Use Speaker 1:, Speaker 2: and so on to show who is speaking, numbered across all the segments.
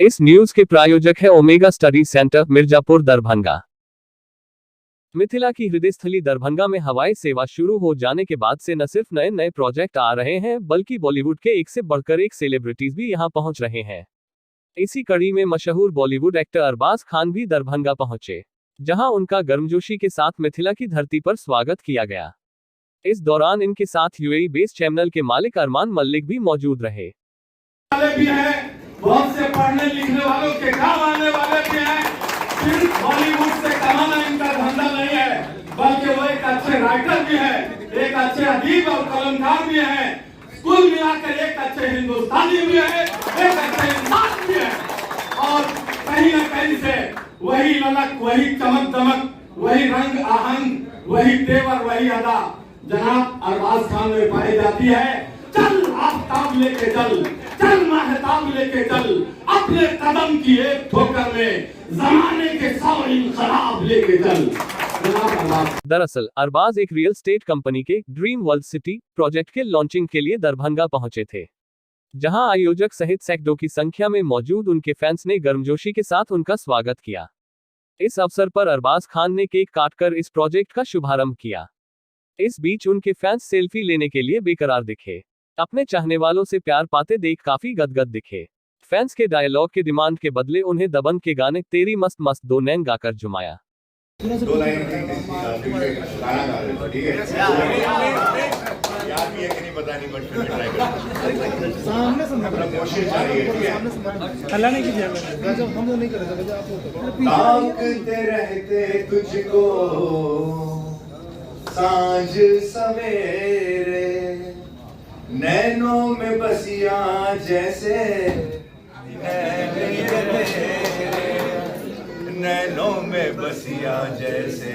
Speaker 1: इस न्यूज के प्रायोजक है omega study centre, Mirzapur, Darbhanga. Mithila की हृदय स्थली दरभंगा में हवाई सेवा शुरू हो जाने के बाद से न सिर्फ नए नए प्रोजेक्ट आ रहे हैं, बल्कि बॉलीवुड के एक से बढ़कर एक सेलिब्रिटीज भी यहां पहुंच रहे हैं। इसी कड़ी में मशहूर बॉलीवुड एक्टर अरबाज खान भी दरभंगा पहुंचे, जहां उनका गर्मजोशी के साथ मिथिला की धरती पर स्वागत किया गया। इस दौरान इनके साथ यूएई बेस्ड चैनल के मालिक अरमान मल्लिक भी मौजूद रहे।
Speaker 2: भी हैं, बहुत से पढ़ने लिखने वालों के काम आने वाले भी हैं। सिर्फ बॉलीवुड से कमाना इनका धंधा नहीं है, बल्कि वो एक अच्छे राइटर भी है, एक अच्छे अदीब और कलमकार भी है, कुल मिलाकर एक अच्छे हिंदुस्तानी भी है, एक अच्छे इंसान भी है। और कहीं न कहीं से वही ललक, वही चमक दमक, वही रंग आहंग, वही तेवर, वही अदा जनाब अरबाज खान में पाई जाती है। चल आफ्ताब लेके चल, चल महताब लेके चल, अपने कदम की एक ठोकर में जमाने के 100 इनकलाब लेके चल।
Speaker 1: दरअसल अरबाज एक रियल एस्टेट कंपनी के ड्रीम वर्ल्ड सिटी प्रोजेक्ट के लॉन्चिंग के लिए दरभंगा पहुंचे थे, जहां आयोजक सहित सैकड़ों की संख्या में मौजूद उनके फैंस ने गर्मजोशी के साथ उनका स्वागत किया। इस अवसर पर अरबाज खान ने केक काटकर इस प्रोजेक्ट का शुभारंभ किया। इस बीच उनके फैंस सेल्फी लेने के लिए बेकरार दिखे। अपने चाहने वालों से प्यार पाते देख काफी गदगद दिखे। फैंस के डायलॉग के डिमांड के बदले उन्हें दबंग के गाने तेरी मस्त मस्त दो नैन गाकर जुमाया।
Speaker 3: दो लाइन गाना गा रहे थे, ठीक है? याद भी है कि नहीं पता नहीं, बट फिर ट्राई करेंगे। सामने से अपना कोशिश जारी है, ठीक है?
Speaker 4: अल्लाह ने कीजिए, गजब हम लोग नहीं कर रहे थे, आप
Speaker 3: ताकते रहते तुझको सांझ सवेरे, नैनों में बसिया जैसे नैनों में बसिया जैसे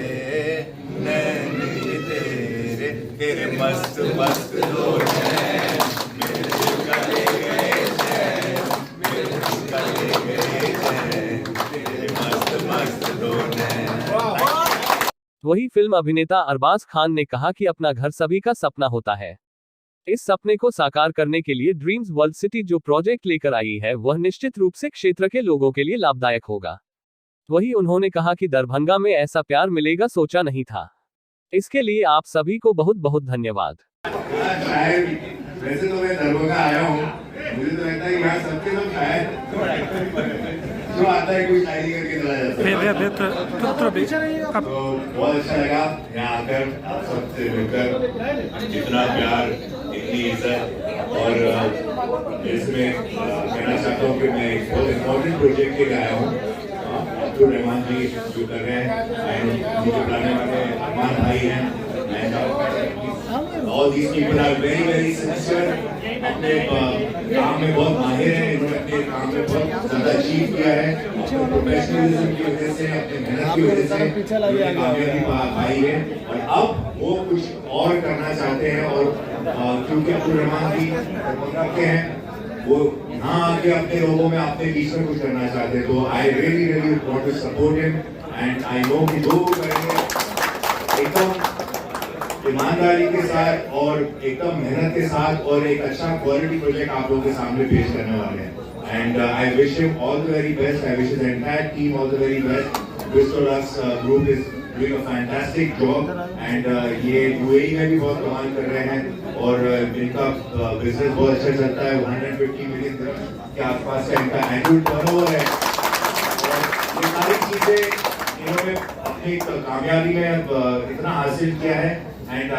Speaker 3: नैन तेरे, तेरे मस्त मस्त दो नैन मेरे दिल का ले गए चैन, मेरे दिल का ले गए चैन, तेरे मस्त मस्त दो नैन।
Speaker 1: वही फिल्म अभिनेता अरबाज खान ने कहा कि अपना घर सभी का सपना होता है। इस सपने को साकार करने के लिए ड्रीम्स वर्ल्ड सिटी जो प्रोजेक्ट लेकर आई है, वह निश्चित रूप से क्षेत्र के लोगों के लिए लाभदायक होगा। वही उन्होंने कहा कि दरभंगा में ऐसा प्यार मिलेगा सोचा नहीं था। इसके लिए आप सभी को बहुत बहुत धन्यवाद।
Speaker 3: वैसे तो मैं दरभंगा आया हूँ, मुझे तो लगता है कि यहाँ सबके सब शायद जो आता है कोई शायरी करके चला जाता है। तो बहुत अच्छा लगा यहाँ आकर आप सबसे मिलकर, इतना प्यार, इतनी इज्जत। और इसमें कहना चाहता हूँ कि मैं एक बहुत इम्पोर्टेंट प्रोजेक्ट के लिए आया हूँ। अब्दुल रहमान जी जो कर रहे हैं, मुझे बुलाने वाले अरमान भाई हैं, all these people are very very sincere, अपने काम में बहुत माहिर हैं, इन्होंने अपने काम में बहुत ज़्यादा अचीव किया है, अपने प्रोफेशनलिज्म की वजह से, अपने मेहनत की वजह से कामयाबी पाई है। और अब वो कुछ और करना चाहते हैं, और क्योंकि अब्दुल रहमान जी दरभंगा के हैं, वो यहाँ आके अपने लोगों में, अपने बीच में कुछ करना चाहते हैं। तो I really really want to support him, and I know कि जो करेंगे एकदम ईमानदारी के साथ और एकदम मेहनत के साथ, और एक अच्छा क्वालिटी प्रोजेक्ट आप लोगों के सामने पेश करने वाले हैं। And I wish him all the very best, I wish his entire team all the very best. Bristol's group is doing a fantastic job, and ये यूएई में भी बहुत कमाल कर रहे हैं, और इनका बिजनेस बहुत अच्छा चलता है। 150 मिलियन के आसपास का इनका एनुअल टर्नओवर है। और ये सारी चीजें इन्होंने अपनी कामयाबी में इतना हासिल किया है, and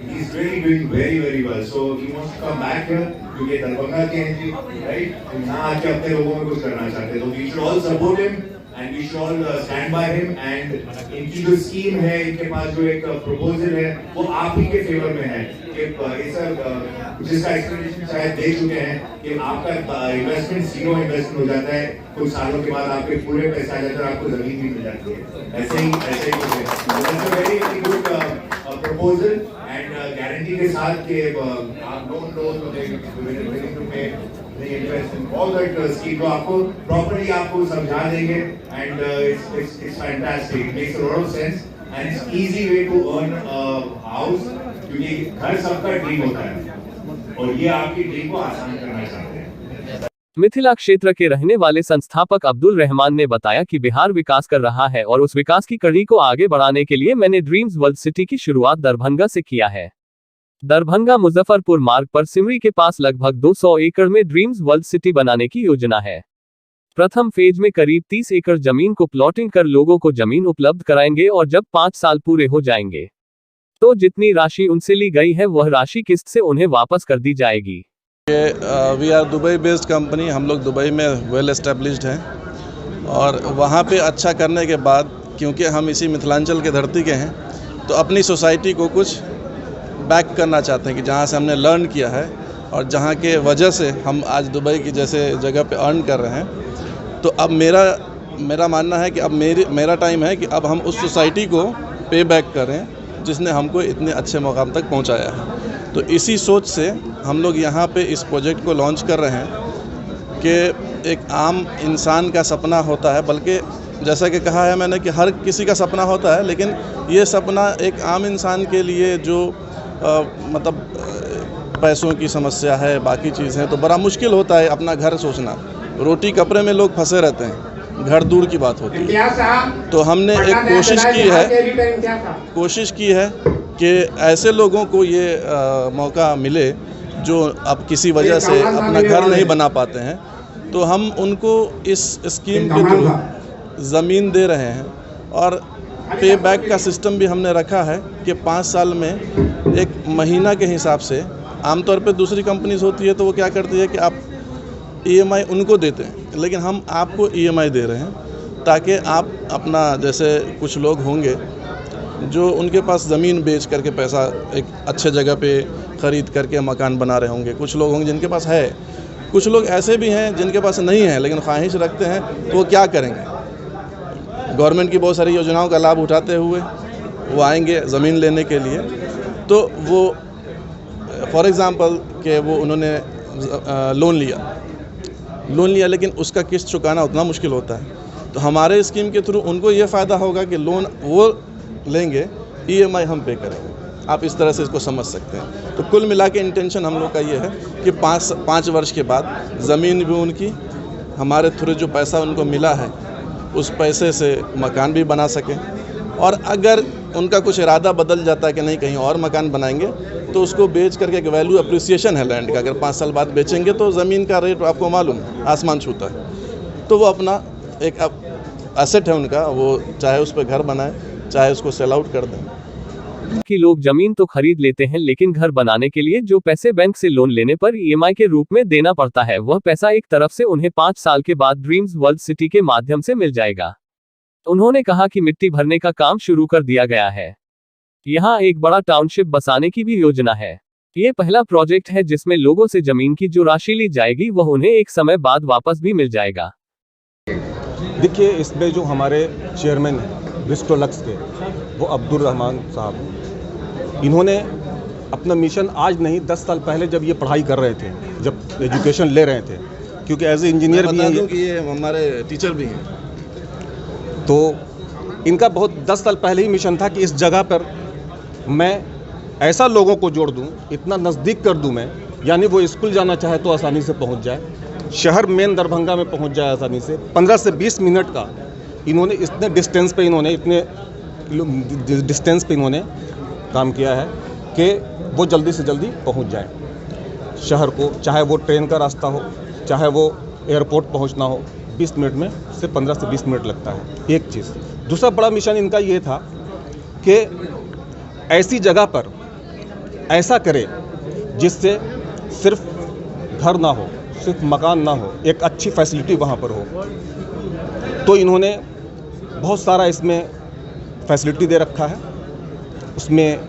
Speaker 3: he's really doing very very well, so he wants to come back here क्योंकि दरभंगा के हैं जी, right? यहाँ आके अपने लोगों में कुछ करना चाहते हैं, तो we should all support him and we should all stand by him। and इनकी जो स्कीम है, इनके पास जो एक प्रपोजल है, वो आप ही के फेवर में है कि जिसका एक्सप्लेनेशन शायद दे चुके हैं कि आपका इन्वेस्टमेंट जीरो इन्वेस्टमेंट हो जाता है, कुछ सालों के बाद आपके पूरे पैसे आ जाते हैं, आपको जमीन भी मिल जाती है। ऐसे ही कुछ है, very very good proposal, and guarantee के साथ कि आप स्कीम को आपको प्रॉपर्ली आपको समझा देंगे, and it's fantastic, makes a lot of sense, and it's easy way to earn house, क्योंकि घर सबका ड्रीम होता है, और ये आपकी ड्रीम को आसान करना चाहते हैं।
Speaker 1: मिथिला क्षेत्र के रहने वाले संस्थापक अब्दुल रहमान ने बताया कि बिहार विकास कर रहा है और उस विकास की कड़ी को आगे बढ़ाने के लिए मैंने ड्रीम्स वर्ल्ड सिटी की शुरुआत दरभंगा से किया है। दरभंगा मुजफ्फरपुर मार्ग पर सिमरी के पास लगभग 200 एकड़ में ड्रीम्स वर्ल्ड सिटी बनाने की योजना है। प्रथम फेज में करीब 30 एकड़ जमीन को प्लॉटिंग कर लोगों को जमीन उपलब्ध कराएंगे और जब 5 साल पूरे हो जाएंगे तो जितनी राशि उनसे ली गई है वह राशि किस्त से उन्हें वापस कर दी जाएगी।
Speaker 5: We are Dubai based company, हम लोग दुबई में वेल एस्टेब्लिश्ड हैं और वहाँ पे अच्छा करने के बाद क्योंकि हम इसी मिथिलांचल के धरती के हैं तो अपनी सोसाइटी को कुछ बैक करना चाहते हैं कि जहाँ से हमने लर्न किया है और जहाँ के वजह से हम आज दुबई की जैसे जगह पे अर्न कर रहे हैं। तो अब मेरा मानना है कि अब मेरा टाइम है कि अब हम उस सोसाइटी को पे बैक करें जिसने हमको इतने अच्छे मुकाम तक पहुँचाया है। तो इसी सोच से हम लोग यहाँ पे इस प्रोजेक्ट को लॉन्च कर रहे हैं कि एक आम इंसान का सपना होता है, बल्कि जैसा कि कहा है मैंने कि हर किसी का सपना होता है, लेकिन ये सपना एक आम इंसान के लिए जो मतलब पैसों की समस्या है, बाकी चीज़ें हैं, तो बड़ा मुश्किल होता है अपना घर सोचना। रोटी कपड़े में लोग फंसे रहते हैं, घर दूर की बात होती है। तो हमने एक कोशिश की है कि ऐसे लोगों को ये मौका मिले जो अब किसी वजह से अपना घर नहीं बना पाते हैं, तो हम उनको इस स्कीम के थ्रू ज़मीन दे रहे हैं और पे बैक का सिस्टम भी हमने रखा है कि 5 साल में एक महीना के हिसाब से। आमतौर पे दूसरी कंपनीज होती है तो वो क्या करती है कि आप EMI उनको देते हैं, लेकिन हम आपको EMI दे रहे हैं ताकि आप अपना, जैसे कुछ लोग होंगे जो उनके पास ज़मीन बेच करके पैसा एक अच्छे जगह पे ख़रीद करके मकान बना रहे होंगे, कुछ लोग होंगे जिनके पास है, कुछ लोग ऐसे भी हैं जिनके पास नहीं है लेकिन ख्वाहिश रखते हैं, तो वो क्या करेंगे, गवर्नमेंट की बहुत सारी योजनाओं का लाभ उठाते हुए वो आएंगे ज़मीन लेने के लिए। तो वो फॉर एग्ज़ाम्पल कि वो उन्होंने लोन लिया लेकिन उसका किस्त चुकाना उतना मुश्किल होता है। तो हमारे स्कीम के थ्रू उनको ये फ़ायदा होगा कि लोन वो लेंगे, EMI हम पे करेंगे। आप इस तरह से इसको समझ सकते हैं। तो कुल मिला के इंटेंशन हम लोग का ये है कि 5 वर्ष के बाद ज़मीन भी उनकी, हमारे थ्रू जो पैसा उनको मिला है उस पैसे से मकान भी बना सकें, और अगर उनका कुछ इरादा बदल जाता है कि नहीं कहीं और मकान बनाएंगे तो उसको बेच करके एक वैल्यू अप्रिसिएशन है लैंड का, अगर 5 साल बाद बेचेंगे तो ज़मीन का रेट आपको मालूम आसमान छूता है, तो वो अपना एक एसेट है उनका, वो चाहे उस पर घर बनाए चाहे उसको सेल आउट कर दें।
Speaker 1: कि लोग जमीन तो खरीद लेते हैं लेकिन घर बनाने के लिए जो पैसे बैंक से लोन लेने पर EMI के रूप में देना पड़ता है वह पैसा एक तरफ से उन्हें 5 साल के बाद ड्रीम्स वर्ल्ड सिटी के माध्यम से मिल जाएगा। उन्होंने कहा कि मिट्टी भरने का काम शुरू कर दिया गया है, यहाँ एक बड़ा टाउनशिप बसाने की भी योजना है। ये पहला प्रोजेक्ट है जिसमें लोगों से जमीन की जो राशि ली जाएगी वह उन्हें एक समय बाद वापस भी मिल जाएगा।
Speaker 6: देखिए, इसमें जो हमारे चेयरमैन हैं विस्टोलक्स के, वो अब्दुल रहमान साहब, इन्होंने अपना मिशन आज नहीं 10 साल पहले जब ये पढ़ाई कर रहे थे, जब एजुकेशन ले रहे थे, क्योंकि एज ए इंजीनियर भी हैं कि ये हमारे टीचर भी हैं, तो इनका बहुत 10 साल पहले ही मिशन था कि इस जगह पर मैं ऐसा लोगों को जोड़ दूं, इतना नज़दीक कर दूं मैं, यानी वो स्कूल जाना चाहे तो आसानी से पहुंच जाए, शहर मेन दरभंगा में पहुंच जाए आसानी से। 15 से 20 मिनट का इन्होंने इतने डिस्टेंस पे इन्होंने काम किया है कि वो जल्दी से जल्दी पहुंच जाए शहर को, चाहे वो ट्रेन का रास्ता हो, चाहे वो एयरपोर्ट पहुंचना हो, 20 मिनट में से 15 से 20 मिनट लगता है। एक चीज़। दूसरा बड़ा मिशन इनका ये था कि ऐसी जगह पर ऐसा करे जिससे सिर्फ घर ना हो, सिर्फ मकान ना हो, एक अच्छी फैसिलिटी वहाँ पर हो। तो इन्होंने बहुत सारा इसमें फैसिलिटी दे रखा है। उसमें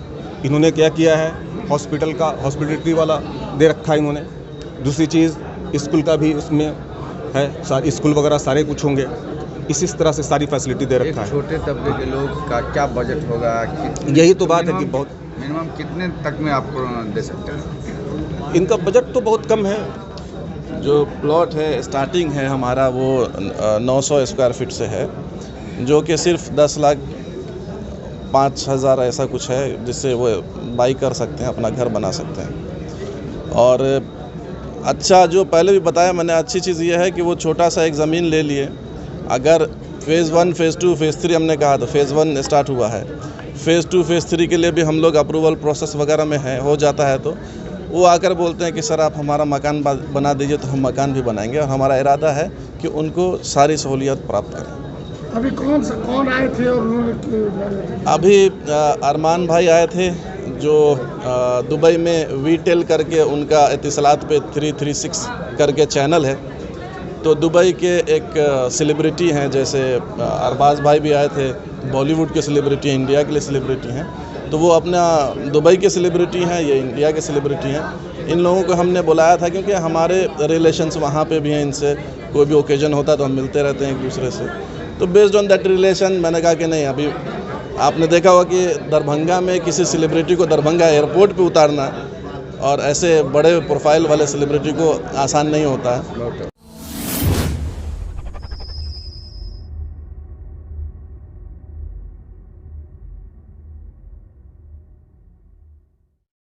Speaker 6: इन्होंने क्या किया है, हॉस्पिटलिटी वाला दे रखा है इन्होंने। दूसरी चीज़, स्कूल का भी उसमें है, सारे स्कूल वगैरह सारे कुछ होंगे, इसी तरह से सारी फैसिलिटी दे रखा है।
Speaker 7: छोटे तबके के लोग का क्या बजट होगा?
Speaker 6: यही तो बात है कि बहुत
Speaker 7: मिनिमम कितने तक में आप दे सकते हैं?
Speaker 6: इनका बजट तो बहुत कम है।
Speaker 5: जो प्लॉट है स्टार्टिंग है हमारा वो 900 स्क्वायर फीट से है, जो कि सिर्फ 10,05,000 ऐसा कुछ है, जिससे वो बाई कर सकते हैं, अपना घर बना सकते हैं। और अच्छा, जो पहले भी बताया मैंने, अच्छी चीज़ ये है कि वो छोटा सा एक ज़मीन ले लिए। अगर फ़ेज़ 1, फ़ेज़ 2, फ़ेज़ 3 हमने कहा तो फ़ेज़ 1 स्टार्ट हुआ है, फ़ेज़ 2, फ़ेज़ 3 के लिए भी हम लोग अप्रूवल प्रोसेस वगैरह में हैं, हो जाता है तो वो आकर बोलते हैं कि सर आप हमारा मकान बना दीजिए, तो हम मकान भी बनाएंगे और हमारा इरादा है कि उनको सारी सहूलियत प्राप्त करें।
Speaker 4: अभी कौन आए थे और उन्होंने
Speaker 5: अभी अरमान भाई आए थे जो दुबई में वीटेल करके उनका इत्तिसालात पे 336 करके चैनल है, तो दुबई के एक सेलिब्रिटी हैं, जैसे अरबाज भाई भी आए थे, बॉलीवुड के सेलिब्रिटी हैं, इंडिया के लिए सेलिब्रिटी हैं, तो वो अपना दुबई के सेलिब्रिटी हैं, ये इंडिया के सेलिब्रिटी हैं। इन लोगों को हमने बुलाया था क्योंकि हमारे रिलेशंस वहाँ पे भी हैं इनसे, कोई भी ओकेजन होता है तो हम मिलते रहते हैं एक दूसरे से। तो बेस्ड ऑन दैट रिलेशन मैंने कहा कि नहीं, अभी आपने देखा होगा कि दरभंगा में किसी सेलिब्रिटी को दरभंगा एयरपोर्ट पे उतारना और ऐसे बड़े प्रोफाइल वाले सेलिब्रिटी को आसान नहीं होता है।